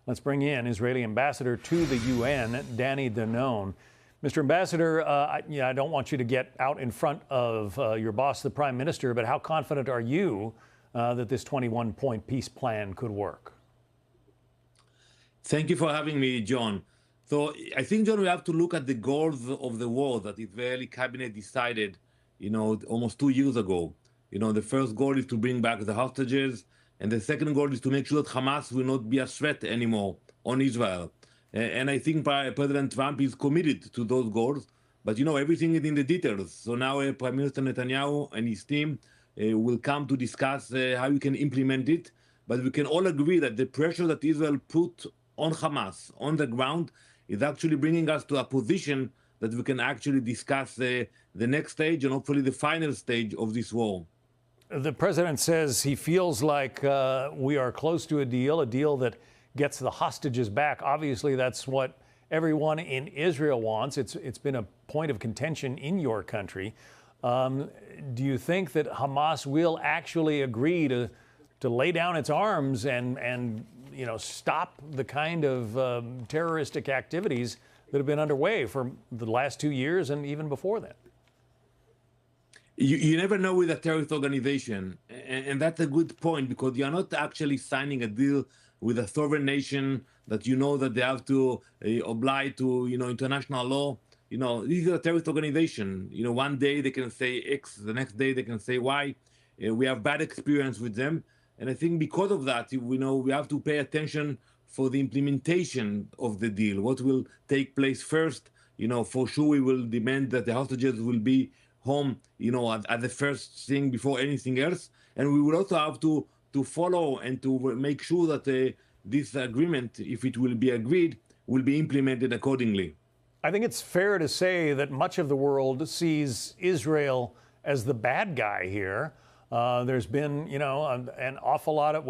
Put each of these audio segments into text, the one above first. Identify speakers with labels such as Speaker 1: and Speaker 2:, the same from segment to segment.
Speaker 1: Let's bring in Israeli ambassador to the UN, Danny Danon. Mr. Ambassador, I don't want you to get out in front of your boss, the Prime Minister, but how confident are you that this 21-point peace plan could work?
Speaker 2: Thank you for having me, John. So I think, John, we have to look at the goals of the war that the Israeli cabinet decided, almost 2 years ago. The first goal is to bring back the hostages, and the second goal is to make sure that Hamas will not be a threat anymore on Israel. And I think President Trump is committed to those goals, but everything is in the details. So now Prime Minister Netanyahu and his team will come to discuss how we can implement it. But we can all agree that the pressure that Israel put on Hamas on the ground is actually bringing us to a position that we can actually discuss the next stage and hopefully the final stage of this war.
Speaker 1: The president says he feels like we are close to a deal that gets the hostages back. Obviously, that's what everyone in Israel wants. It's been a point of contention in your country. Do you think that Hamas will actually agree to lay down its arms and stop the kind of terroristic activities that have been underway for the last 2 years and even before that?
Speaker 2: You never know with a terrorist organization, and that's a good point, because you're not actually signing a deal with a sovereign nation that that they have to oblige to international law. This is a terrorist organization. One day they can say X, the next day they can say Y. We have bad experience with them, and I think because of that, we have to pay attention for the implementation of the deal. What will take place first? For sure we will demand that the hostages will be home, at the first thing before anything else, and we will also have to follow and to make sure that this agreement, if it will be agreed, will be implemented accordingly.
Speaker 1: I think it's fair to say that much of the world sees Israel as the bad guy here. There's been, an awful lot of,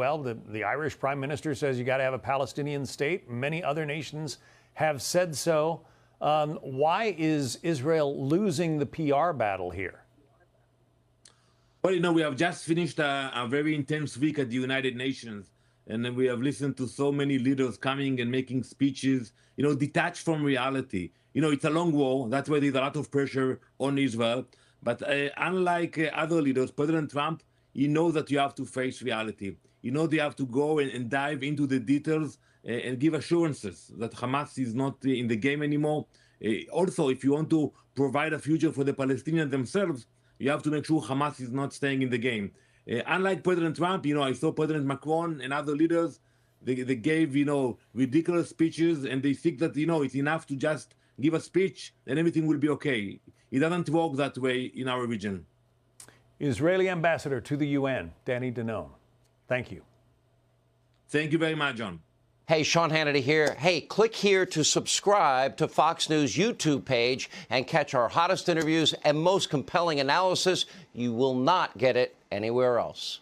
Speaker 1: the Irish Prime Minister says you got to have a Palestinian state. Many other nations have said so. Why is Israel losing the PR battle here?
Speaker 2: Well, we have just finished a very intense week at the United Nations, and we have listened to so many leaders coming and making speeches, detached from reality. It's a long war. That's why there's a lot of pressure on Israel. But unlike other leaders, President Trump, he knows that you have to face reality. They have to go and dive into the details and give assurances that Hamas is not in the game anymore. Also, if you want to provide a future for the Palestinians themselves, you have to make sure Hamas is not staying in the game. Unlike President Trump, I saw President Macron and other leaders, they gave, ridiculous speeches, and they think that, it's enough to just give a speech and everything will be okay. It doesn't work that way in our region.
Speaker 1: Israeli ambassador to the UN, Danny Danon. Thank you.
Speaker 2: Thank you very much, John.
Speaker 3: Hey, Sean Hannity here. Hey, click here to subscribe to Fox News YouTube page and catch our hottest interviews and most compelling analysis. You will not get it anywhere else.